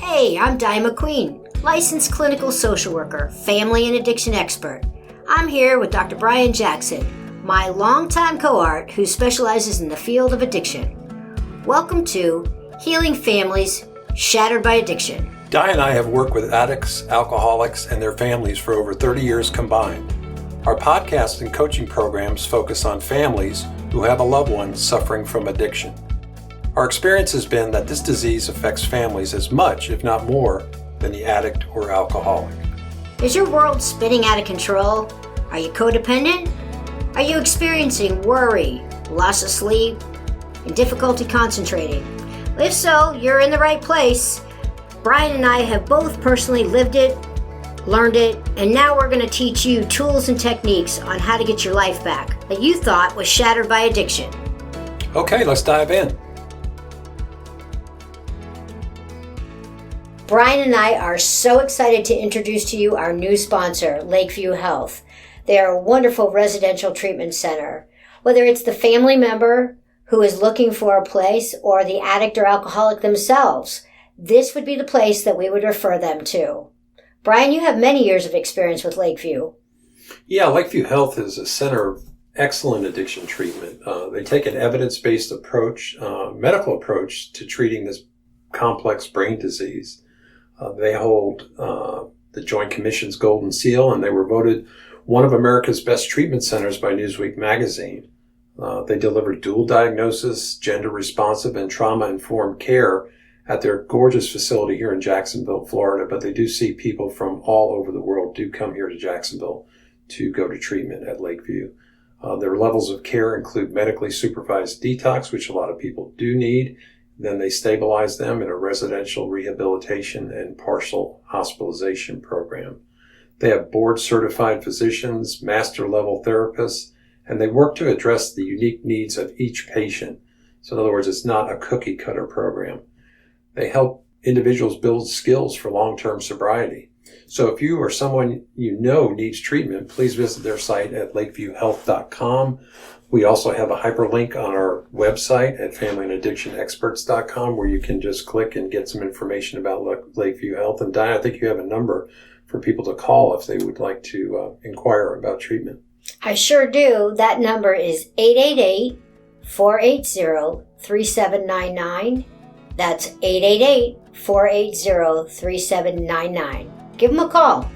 Hey, I'm Di McQueen, licensed clinical social worker, family and addiction expert. I'm here with Dr. Brian Jackson, my longtime cohort who specializes in the field of addiction. Welcome to Healing Families Shattered by Addiction. Di and I have worked with addicts, alcoholics, and their families for over 30 years combined. Our podcast and coaching programs focus on families who have a loved one suffering from addiction. Our experience has been that this disease affects families as much, if not more, than the addict or alcoholic. Is your world spinning out of control? Are you codependent? Are you experiencing worry, loss of sleep, and difficulty concentrating? If so, you're in the right place. Brian and I have both personally lived it, learned it, and now we're going to teach you tools and techniques on how to get your life back that you thought was shattered by addiction. Okay, let's dive in. Brian and I are so excited to introduce to you our new sponsor, Lakeview Health. They are a wonderful residential treatment center. Whether it's the family member who is looking for a place or the addict or alcoholic themselves, this would be the place that we would refer them to. Brian, you have many years of experience with Lakeview. Yeah, Lakeview Health is a center of excellent addiction treatment. They take an evidence-based approach, medical approach to treating this complex brain disease. They hold the Joint Commission's Golden Seal, and they were voted one of America's best treatment centers by Newsweek magazine. They deliver dual diagnosis, gender-responsive, and trauma-informed care at their gorgeous facility here in Jacksonville, Florida. But they do see people from all over the world do come here to Jacksonville to go to treatment at Lakeview. Their levels of care include medically supervised detox, which a lot of people do need. Then they stabilize them in a residential rehabilitation and partial hospitalization program. They have board-certified physicians, master-level therapists, and they work to address the unique needs of each patient. So in other words, it's not a cookie-cutter program. They help individuals build skills for long-term sobriety. So if you or someone you know needs treatment, please visit their site at lakeviewhealth.com. We also have a hyperlink on our website at familyandaddictionexperts.com where you can just click and get some information about Lakeview Health. And Di, I think you have a number for people to call if they would like to inquire about treatment. I sure do. That number is 888-480-3799. That's 888-480-3799. Give them a call.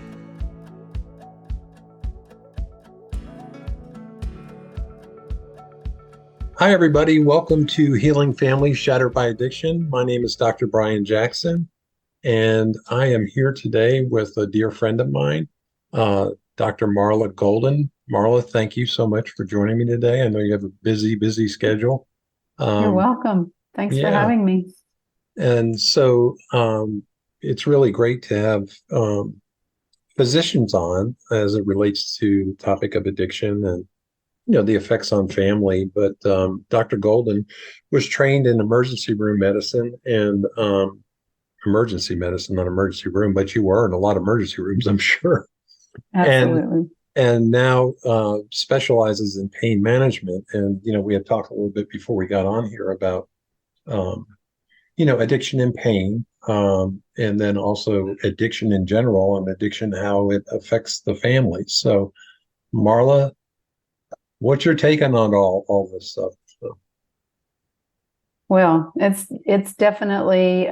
Hi, everybody. Welcome to Healing Families Shattered by Addiction. My name is Dr. Brian Jackson, and I am here today with a dear friend of mine, Dr. Marla Golden. Marla, thank you so much for joining me today. I know you have a busy schedule. You're welcome. Thanks for having me. And so it's really great to have physicians on as it relates to the topic of addiction and the effects on family. But Dr. Golden was trained in emergency room medicine and emergency medicine, not emergency room, but you were in a lot of emergency rooms, I'm sure. Absolutely. And now specializes in pain management. And, we had talked a little bit before we got on here about, addiction and pain, and then also addiction in general and addiction, how it affects the family. So, Marla, what's your take on all this stuff? Well, it's definitely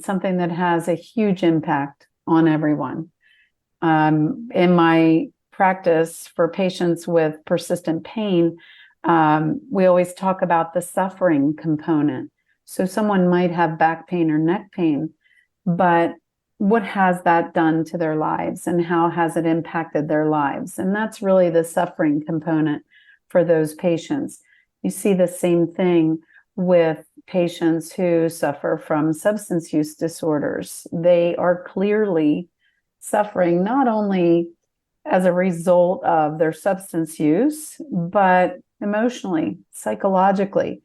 something that has a huge impact on everyone. In my practice for patients with persistent pain, we always talk about the suffering component. So someone might have back pain or neck pain, but what has that done to their lives and how has it impacted their lives? And that's really the suffering component for those patients. You see the same thing with patients who suffer from substance use disorders. They are clearly suffering not only as a result of their substance use, but emotionally, psychologically.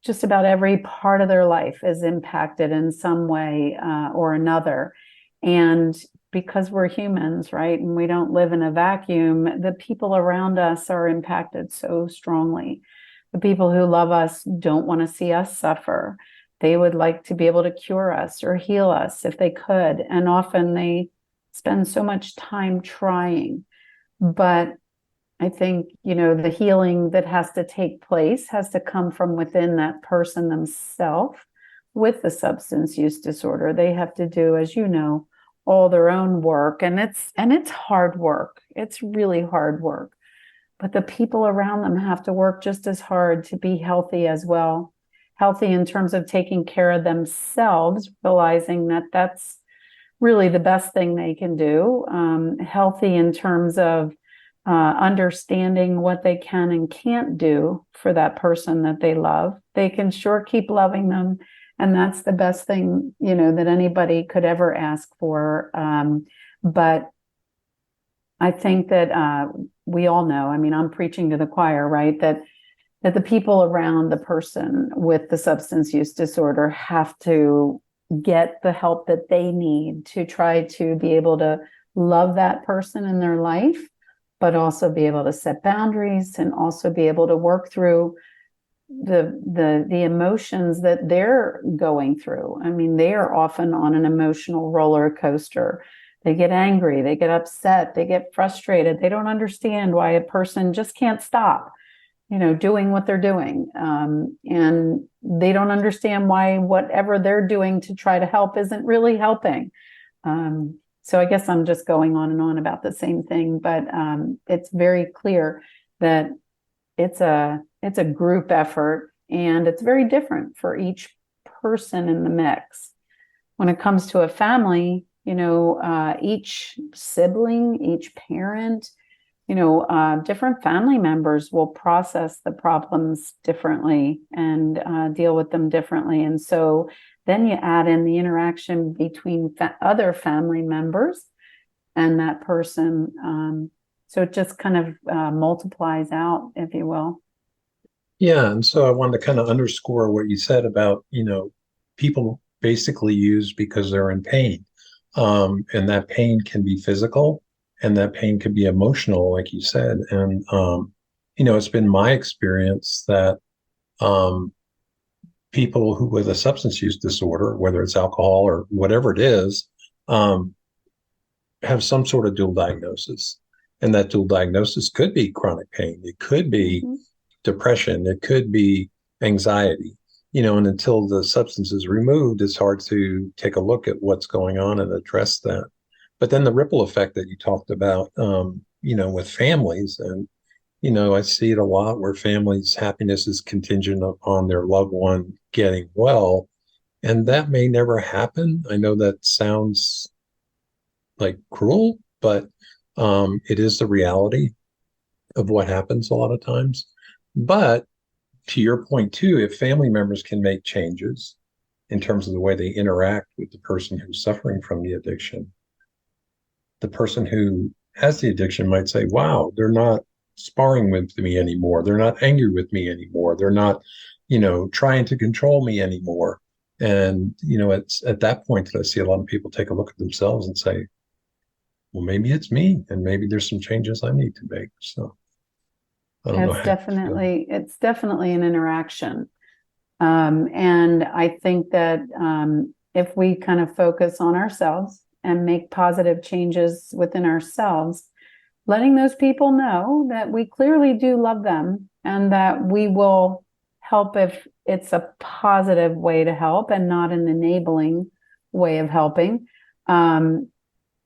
Just about every part of their life is impacted in some way or another. And because we're humans, right, and we don't live in a vacuum, the people around us are impacted so strongly. The people who love us don't want to see us suffer. they would like to be able to cure us or heal us if they could. And often they spend so much time trying. But I think, the healing that has to take place has to come from within that person themselves with the substance use disorder. They have to do, as you know, all their own work. And it's hard work. It's really hard work. But the people around them have to work just as hard to be healthy as well. Healthy in terms of taking care of themselves, realizing that that's really the best thing they can do. Healthy in terms of understanding what they can and can't do for that person that they love. They can sure keep loving them. And that's the best thing, that anybody could ever ask for. But I think that we all know, I'm preaching to the choir, right? That the people around the person with the substance use disorder have to get the help that they need to try to be able to love that person in their life, but also be able to set boundaries and also be able to work through the emotions that they're going through. They are often on an emotional roller coaster. They get angry, they get upset, they get frustrated. They don't understand why a person just can't stop, doing what they're doing. And they don't understand why whatever they're doing to try to help isn't really helping. So I guess I'm just going on and on about the same thing, but it's very clear that it's a group effort, and it's very different for each person in the mix. When it comes to a family, each sibling, each parent, different family members will process the problems differently and deal with them differently. And so then you add in the interaction between other family members and that person. So it just kind of multiplies out, if you will. Yeah, and so I wanted to kind of underscore what you said about, people basically use because they're in pain. And that pain can be physical and that pain can be emotional, like you said. And, it's been my experience that people who with a substance use disorder, whether it's alcohol or whatever it is, have some sort of dual diagnosis. And that dual diagnosis could be chronic pain. It could be depression. It could be anxiety, and until the substance is removed, it's hard to take a look at what's going on and address that. But then the ripple effect that you talked about, with families, and, I see it a lot where families' happiness is contingent upon their loved one getting well. And that may never happen. I know that sounds like cruel, but it is the reality of what happens a lot of times. But to your point too, if family members can make changes in terms of the way they interact with the person who's suffering from the addiction, the person who has the addiction might say, wow, they're not sparring with me anymore. They're not angry with me anymore. They're not, trying to control me anymore. And, it's at that point that I see a lot of people take a look at themselves and say, well, maybe it's me, and maybe there's some changes I need to make. So I don't know. It's definitely an interaction. And I think that if we kind of focus on ourselves and make positive changes within ourselves, letting those people know that we clearly do love them and that we will help if it's a positive way to help and not an enabling way of helping.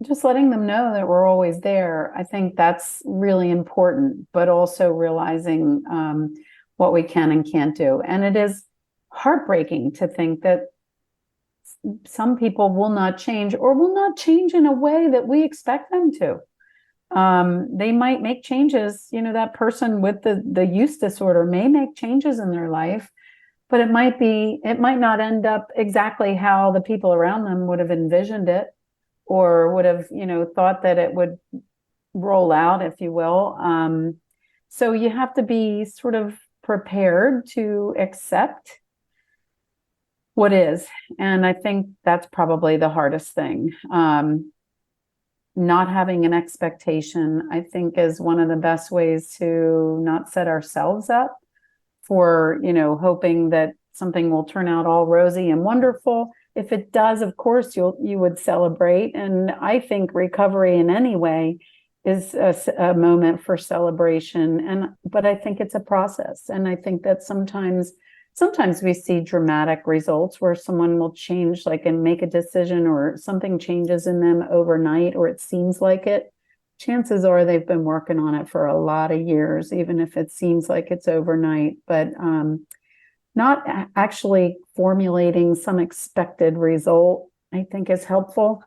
Just letting them know that we're always there. I think that's really important, but also realizing what we can and can't do. And it is heartbreaking to think that some people will not change or will not change in a way that we expect them to. They might make changes, that person with the use disorder may make changes in their life, but it might not end up exactly how the people around them would have envisioned it or would have, thought that it would roll out, if you will. So you have to be sort of prepared to accept what is. And I think that's probably the hardest thing. Not having an expectation, I think, is one of the best ways to not set ourselves up for, hoping that something will turn out all rosy and wonderful. If it does, of course, you would celebrate. And I think recovery in any way is a moment for celebration. But I think it's a process. And I think that sometimes we see dramatic results where someone will change, like, and make a decision, or something changes in them overnight, or it seems like it. Chances are they've been working on it for a lot of years, even if it seems like it's overnight. But not actually formulating some expected result, I think, is helpful,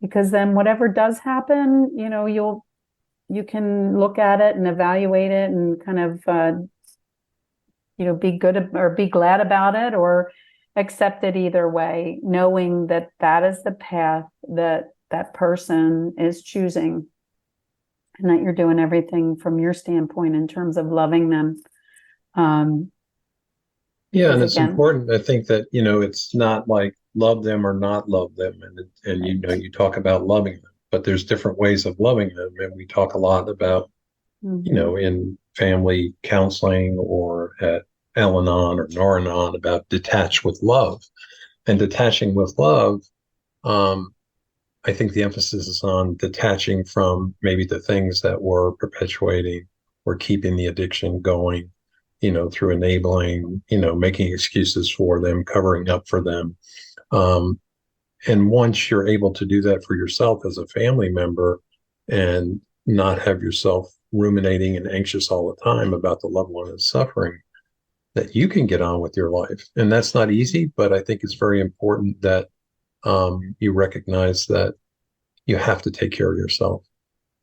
because then whatever does happen, you can look at it and evaluate it and kind of be good or be glad about it, or accept it either way, knowing that that is the path that that person is choosing, and that you're doing everything from your standpoint in terms of loving them. Yeah, and it's important. I think that, it's not like love them or not love them. And you talk about loving them, but there's different ways of loving them. And we talk a lot about, in family counseling or at Al-Anon or Nar-Anon, about detach with love. And detaching with love, I think the emphasis is on detaching from maybe the things that were perpetuating or keeping the addiction going, through enabling, making excuses for them, covering up for them. And once you're able to do that for yourself as a family member, and not have yourself ruminating and anxious all the time about the loved one that's suffering, that you can get on with your life. And that's not easy, but I think it's very important that you recognize that you have to take care of yourself.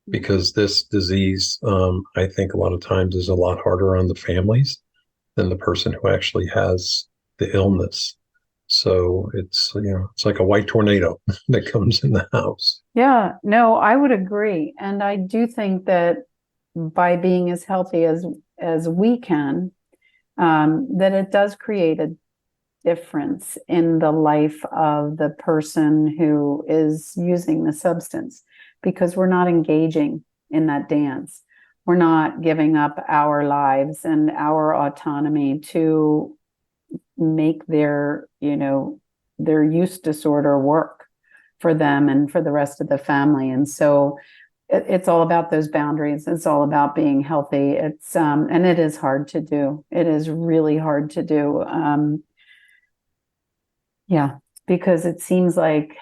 Because this disease, I think a lot of times, is a lot harder on the families than the person who actually has the illness. So it's like a white tornado that comes in the house. Yeah, no, I would agree. And I do think that by being as healthy as we can, that it does create a difference in the life of the person who is using the substance, because we're not engaging in that dance. We're not giving up our lives and our autonomy to make their use disorder work for them and for the rest of the family. And so it's all about those boundaries. It's all about being healthy. It's and it is hard to do. It is really hard to do. Because it seems like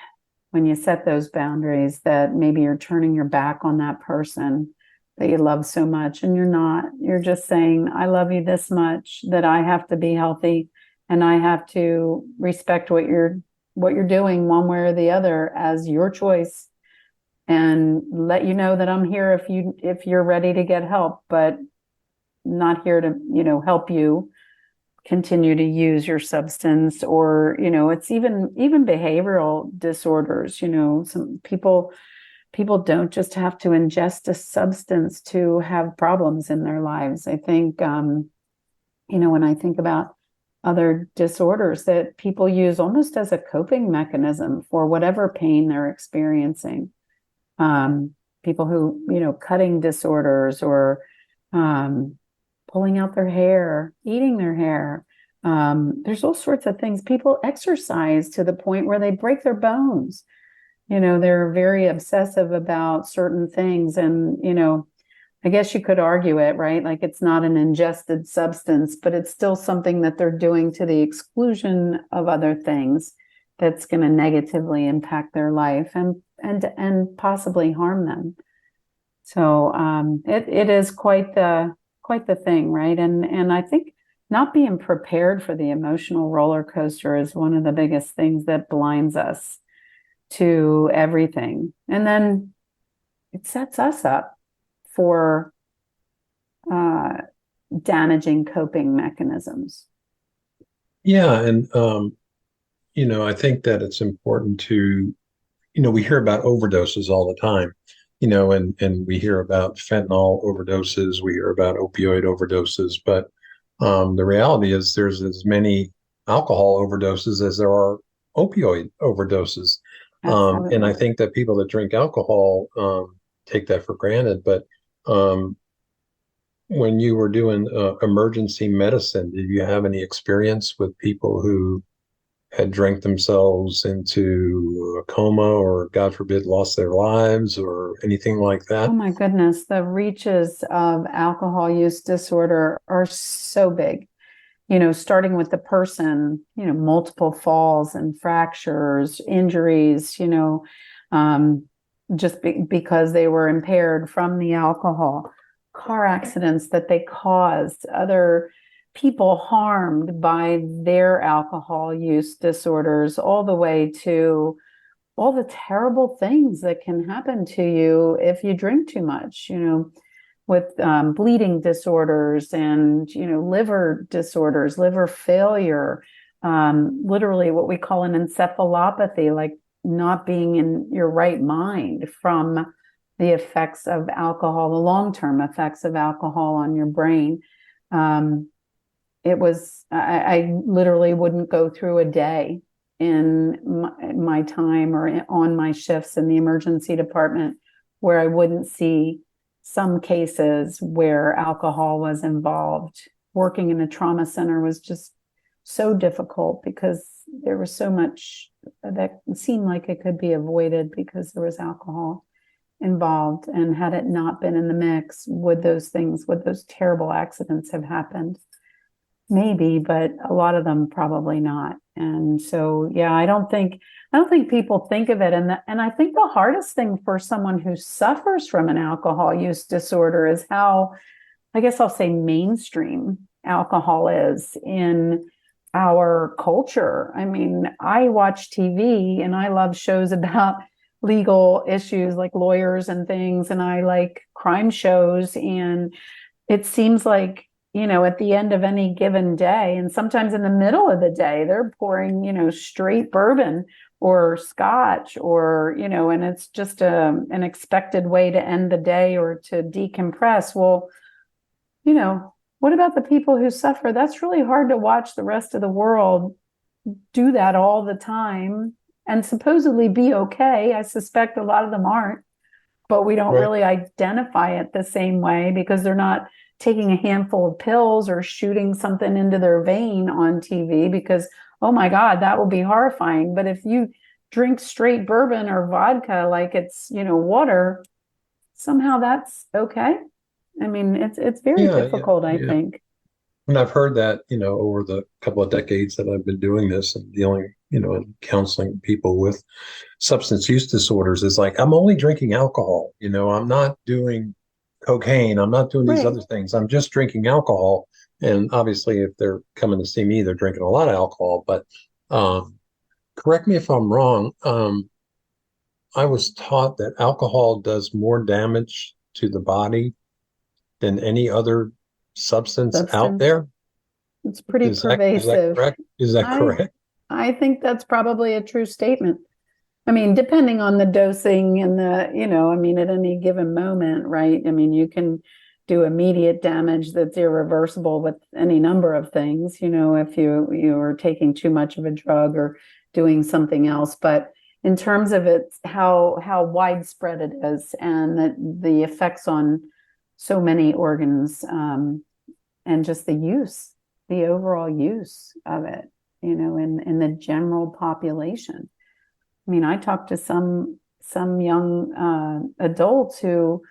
when you set those boundaries, that maybe you're turning your back on that person that you love so much, and you're not. You're just saying, I love you this much that I have to be healthy, and I have to respect what you're doing one way or the other as your choice, and let you know that I'm here if you're ready to get help, but not here to help you continue to use your substance. Or it's even behavioral disorders. Some people don't just have to ingest a substance to have problems in their lives. I think when I think about other disorders that people use almost as a coping mechanism for whatever pain they're experiencing, people who cutting disorders, or pulling out their hair, eating their hair. There's all sorts of things. People exercise to the point where they break their bones. They're very obsessive about certain things. And, I guess you could argue it, right? Like, it's not an ingested substance, but it's still something that they're doing to the exclusion of other things that's going to negatively impact their life and possibly harm them. So it is quite the thing, right? And I think not being prepared for the emotional roller coaster is one of the biggest things that blinds us to everything. And then it sets us up for damaging coping mechanisms. Yeah. And, I think that it's important to, we hear about overdoses all the time, and we hear about fentanyl overdoses, we hear about opioid overdoses, but the reality is there's as many alcohol overdoses as there are opioid overdoses. And I think that people that drink alcohol take that for granted, but when you were doing emergency medicine, did you have any experience with people who had drank themselves into a coma or, God forbid, lost their lives or anything like Oh that? my goodness, the reaches of alcohol use disorder are so big. Starting with the person, multiple falls and fractures, injuries, um, just because they were impaired from the alcohol, car accidents that they caused, other people harmed by their alcohol use disorders, all the way to all the terrible things that can happen to you if you drink too much, with bleeding disorders and, liver disorders, liver failure, literally what we call an encephalopathy, like not being in your right mind from the effects of alcohol, the long-term effects of alcohol on your brain. I literally wouldn't go through a day in my time or on my shifts in the emergency department where I wouldn't see some cases where alcohol was involved. Working in a trauma center was just so difficult because there was so much that seemed like it could be avoided because there was alcohol involved. And had it not been in the mix, would those terrible accidents have happened? Maybe, but a lot of them probably not. And so, yeah, I don't think people think of it. And I think the hardest thing for someone who suffers from an alcohol use disorder is how, I guess I'll say, mainstream alcohol is in our culture. I mean, I watch TV and I love shows about legal issues like lawyers and things, and I like crime shows. And it seems like, at the end of any given day, and sometimes in the middle of the day, they're pouring, straight bourbon or scotch or, and it's just an expected way to end the day or to decompress. Well, what about the people who suffer? That's really hard to watch the rest of the world do that all the time and supposedly be okay. I suspect a lot of them aren't, but we don't Right. really identify it the same way because they're not taking a handful of pills or shooting something into their vein on TV because, oh my God, that will be horrifying. But if you drink straight bourbon or vodka like it's, water, somehow that's okay. I mean, it's very Yeah, yeah, difficult, I yeah. think. And I've heard that, over the couple of decades that I've been doing this and dealing, and counseling people with substance use disorders is like, I'm only drinking alcohol. I'm not doing cocaine. I'm not doing these Right. other things. I'm just drinking alcohol. And obviously, if they're coming to see me, they're drinking a lot of alcohol. But correct me if I'm wrong. I was taught that alcohol does more damage to the body than any other substance out Substance. there. It's pretty Is that pervasive. correct? Is that I correct? I think that's probably a true statement. I mean, depending on the dosing and I mean, at any given moment, right? I mean, you can do immediate damage that's irreversible with any number of things, if you are taking too much of a drug or doing something else. But in terms of how widespread it is and the effects on so many organs, and just the overall use of it, in the general population. I mean, I talked to some young adults who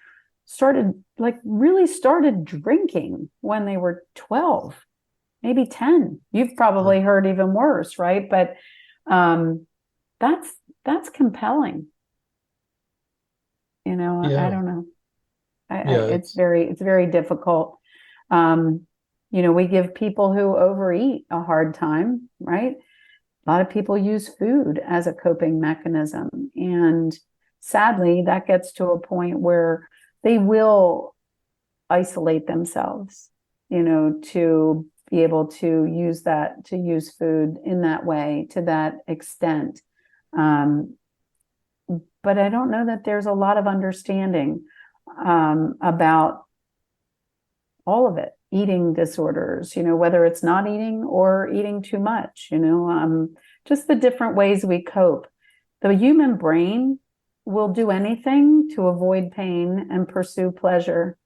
really started drinking when they were 12, maybe 10. You've probably heard even worse, right? But um, that's compelling. I Yeah, don't know. yeah, It's very difficult. Um, we give people who overeat a hard time, right? A lot of people use food as a coping mechanism. And sadly, that gets to a point where they will isolate themselves, to be able to use food in that way, to that extent. Um, but I don't know that there's a lot of understanding about all of it, eating disorders, whether it's not eating or eating too much, just the different ways we cope. The human brain will do anything to avoid pain and pursue pleasure.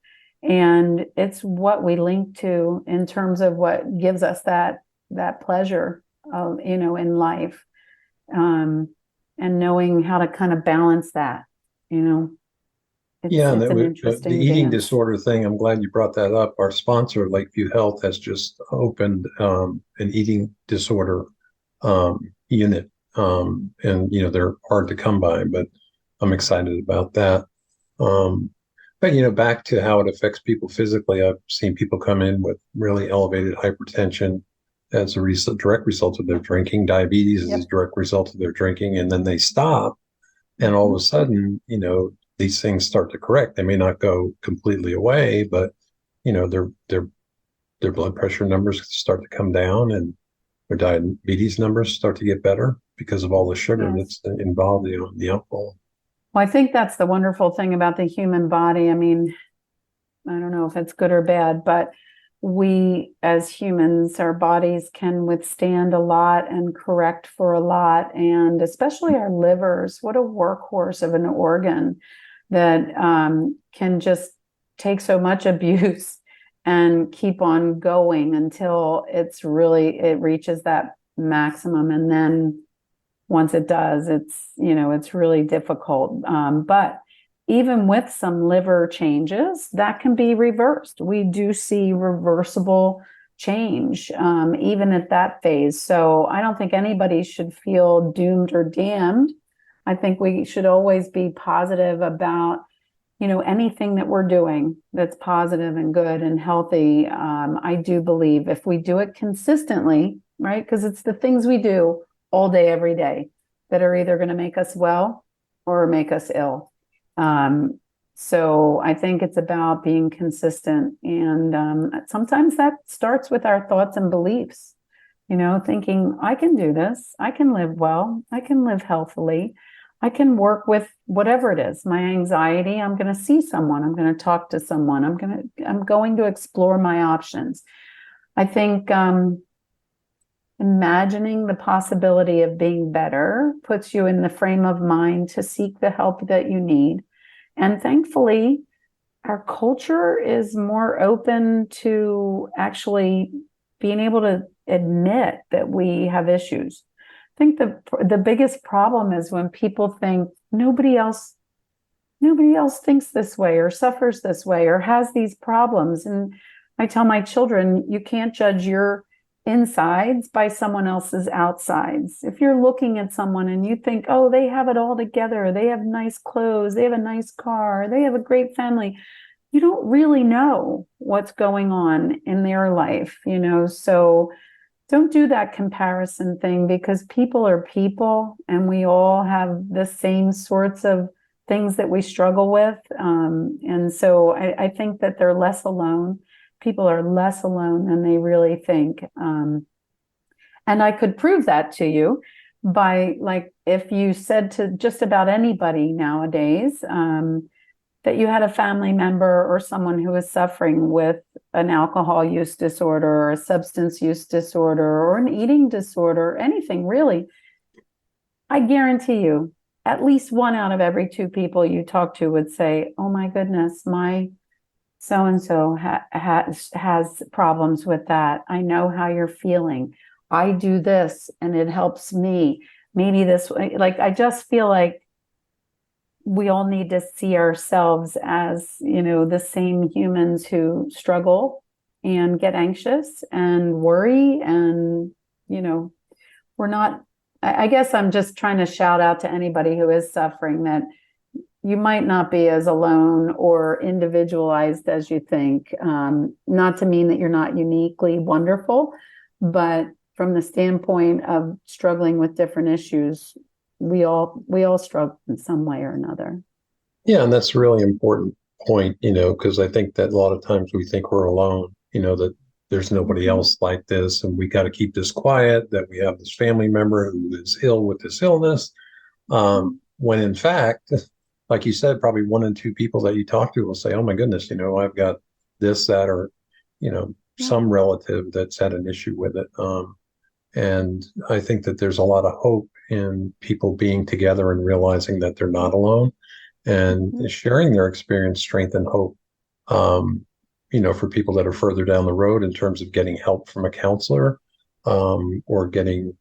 And it's what we link to in terms of what gives us that pleasure of, in life. And knowing how to kind of balance that, Yeah, and it's an the interesting eating dance. disorder thing, I'm glad you brought that up. Our sponsor, Lakeview Health, has just opened an eating disorder unit. And, they're hard to come by, but I'm excited about that. But, back to how it affects people physically, I've seen people come in with really elevated hypertension as a direct result of their drinking. Diabetes is a Yep. direct result of their drinking, and then they stop. And all of a sudden, these things start to correct. They may not go completely away, but their blood pressure numbers start to come down, and their diabetes numbers start to get better because of all the sugar Yes. that's involved in the alcohol. Well, I think that's the wonderful thing about the human body. I mean, I don't know if it's good or bad, but we as humans, our bodies can withstand a lot and correct for a lot. And especially our livers, what a workhorse of an organ that can just take so much abuse and keep on going until it reaches that maximum. And then once it does, it's really difficult. But even with some liver changes, that can be reversed. We do see reversible change, even at that phase. So I don't think anybody should feel doomed or damned. I think we should always be positive about, anything that we're doing that's positive and good and healthy. I do believe if we do it consistently, right? Because it's the things we do all day, every day that are either going to make us well or make us ill. So I think it's about being consistent. And sometimes that starts with our thoughts and beliefs, thinking, I can do this, I can live well, I can live healthily, I can work with whatever it is. My anxiety, I'm going to see someone, I'm going to talk to someone, I'm going to explore my options. I think imagining the possibility of being better puts you in the frame of mind to seek the help that you need. And thankfully, our culture is more open to actually being able to admit that we have issues. I think the biggest problem is when people think nobody else thinks this way or suffers this way or has these problems. And I tell my children, you can't judge your insides by someone else's outsides. If you're looking at someone and you think, oh, they have it all together, they have nice clothes, they have a nice car, they have a great family, you don't really know what's going on in their life, so don't do that comparison thing, because people are people and we all have the same sorts of things that we struggle with. And so I think that they're less alone. People are less alone than they really think. And I could prove that to you by, like, if you said to just about anybody nowadays that you had a family member or someone who is suffering with an alcohol use disorder or a substance use disorder or an eating disorder, anything really, I guarantee you at least one out of every two people you talk to would say, oh my goodness, my so-and-so has problems with that. I know how you're feeling. I do this and it helps me. Maybe this, like, I just feel like we all need to see ourselves as, the same humans who struggle and get anxious and worry. And, we're not, I guess I'm just trying to shout out to anybody who is suffering that you might not be as alone or individualized as you think. Not to mean that you're not uniquely wonderful, but from the standpoint of struggling with different issues, we all struggle in some way or another. Yeah, and that's a really important point, because I think that a lot of times we think we're alone, that there's nobody else like this, and we got to keep this quiet, that we have this family member who is ill with this illness. When in fact, like you said, probably one in two people that you talk to will say, oh my goodness, I've got this, that, or, some relative that's had an issue with it. And I think that there's a lot of hope in people being together and realizing that they're not alone and sharing their experience, strength, and hope. for people that are further down the road in terms of getting help from a counselor, or getting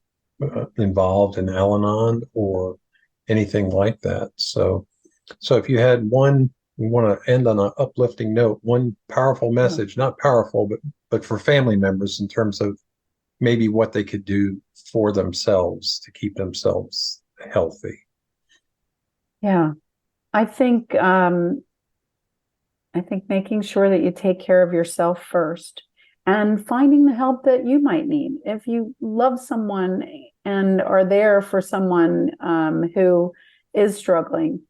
involved in Al-Anon or anything like that. So if you had we want to end on an uplifting note, one powerful message, not powerful, but for family members in terms of maybe what they could do for themselves to keep themselves healthy. Yeah. I think making sure that you take care of yourself first and finding the help that you might need. If you love someone and are there for someone who is struggling,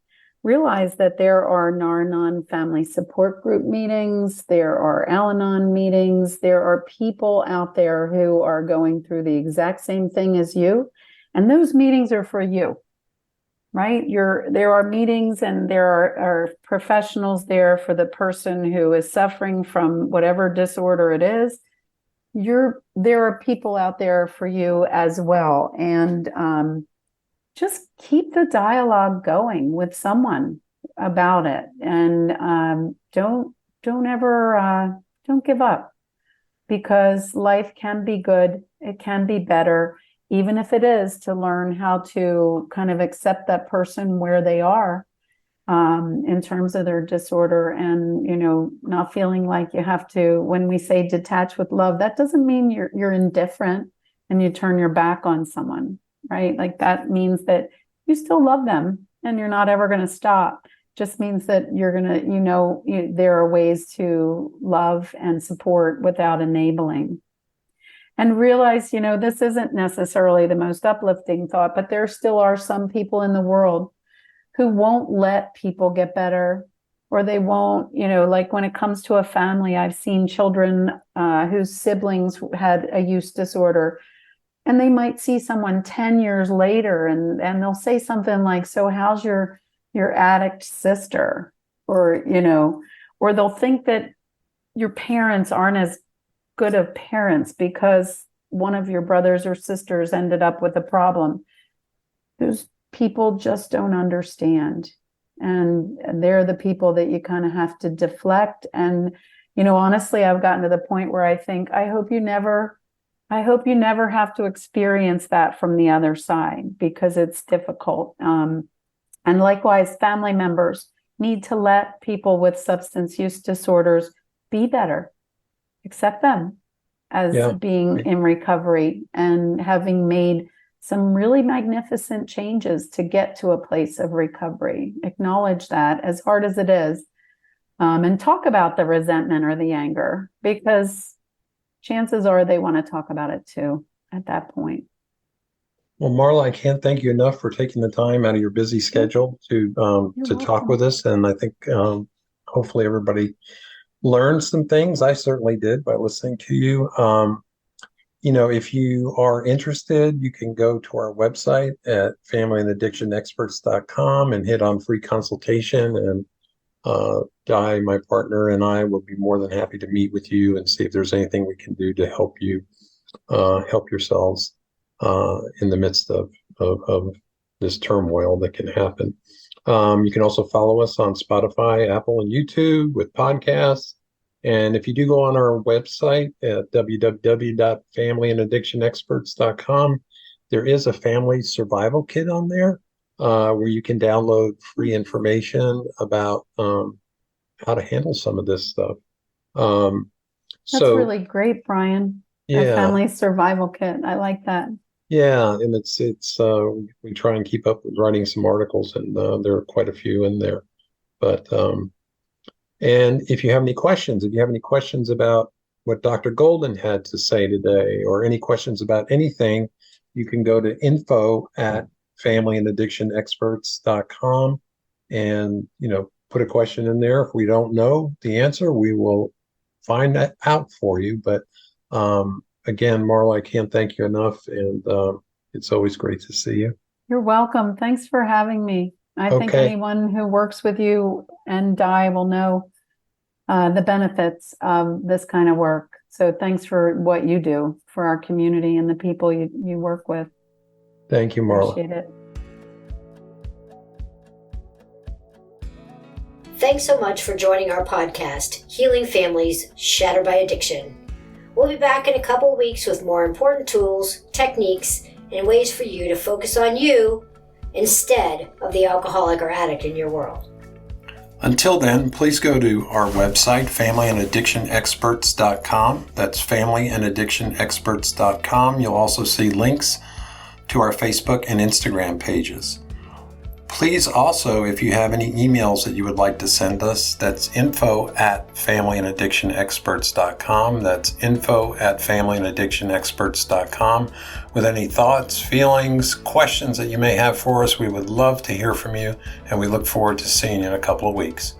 realize that there are Nar-Anon family support group meetings, there are Al-Anon meetings, there are people out there who are going through the exact same thing as you, and those meetings are for you. Right? There are meetings and there are professionals there for the person who is suffering from whatever disorder it is. There are people out there for you as well. And just keep the dialogue going with someone about it. And don't give up, because life can be good. It can be better. Even if it is to learn how to kind of accept that person where they are in terms of their disorder, and, not feeling like you have to, when we say detach with love, that doesn't mean you're indifferent and you turn your back on someone, right? Like that means that you still love them and you're not ever going to stop. Just means that you're going to, there are ways to love and support without enabling. And realize, this isn't necessarily the most uplifting thought, but there still are some people in the world who won't let people get better, or they won't, like when it comes to a family, I've seen children whose siblings had a use disorder, and they might see someone 10 years later and they'll say something like, so how's your addict sister? Or, or they'll think that your parents aren't as good of parents because one of your brothers or sisters ended up with a problem. Those people just don't understand. And they're the people that you kind of have to deflect. And, honestly, I've gotten to the point where I think, I hope you never have to experience that from the other side, because it's difficult. And likewise, family members need to let people with substance use disorders be better. Accept them as being in recovery and having made some really magnificent changes to get to a place of recovery. Acknowledge that, as hard as it is, and talk about the resentment or the anger, because chances are they want to talk about it too at that point. Well, Marla, I can't thank you enough for taking the time out of your busy schedule to talk with us. And I think hopefully everybody learned some things. I certainly did by listening to you. If you are interested, you can go to our website at familyandaddictionexperts.com and hit on free consultation. And Di, my partner, and I will be more than happy to meet with you and see if there's anything we can do to help you help yourselves in the midst of this turmoil that can happen. You can also follow us on Spotify, Apple, and YouTube with podcasts. And if you do go on our website at www.familyandaddictionexperts.com, there is a family survival kit on there where you can download free information about how to handle some of this stuff. That's really great, Brian. Yeah. A family survival kit. I like that. Yeah, and it's we try and keep up with writing some articles, and there are quite a few in there. But and if you have any questions about what Dr. Golden had to say today, or any questions about anything, you can go to info@familyandaddictionexperts.com and put a question in there. If we don't know the answer, we will find that out for you. But again, Marla, I can't thank you enough, and it's always great to see you. You're welcome. Thanks for having me. I think anyone who works with you and Di will know the benefits of this kind of work. So thanks for what you do for our community and the people you work with. Thank you, Marla. Appreciate it. Thanks so much for joining our podcast, Healing Families Shattered by Addiction. We'll be back in a couple weeks with more important tools, techniques, and ways for you to focus on you instead of the alcoholic or addict in your world. Until then, please go to our website, familyandaddictionexperts.com. That's familyandaddictionexperts.com. You'll also see links to our Facebook and Instagram pages. Please also, if you have any emails that you would like to send us, that's info@familyandaddictionexperts.com. That's info@familyandaddictionexperts.com. With any thoughts, feelings, questions that you may have for us, we would love to hear from you, and we look forward to seeing you in a couple of weeks.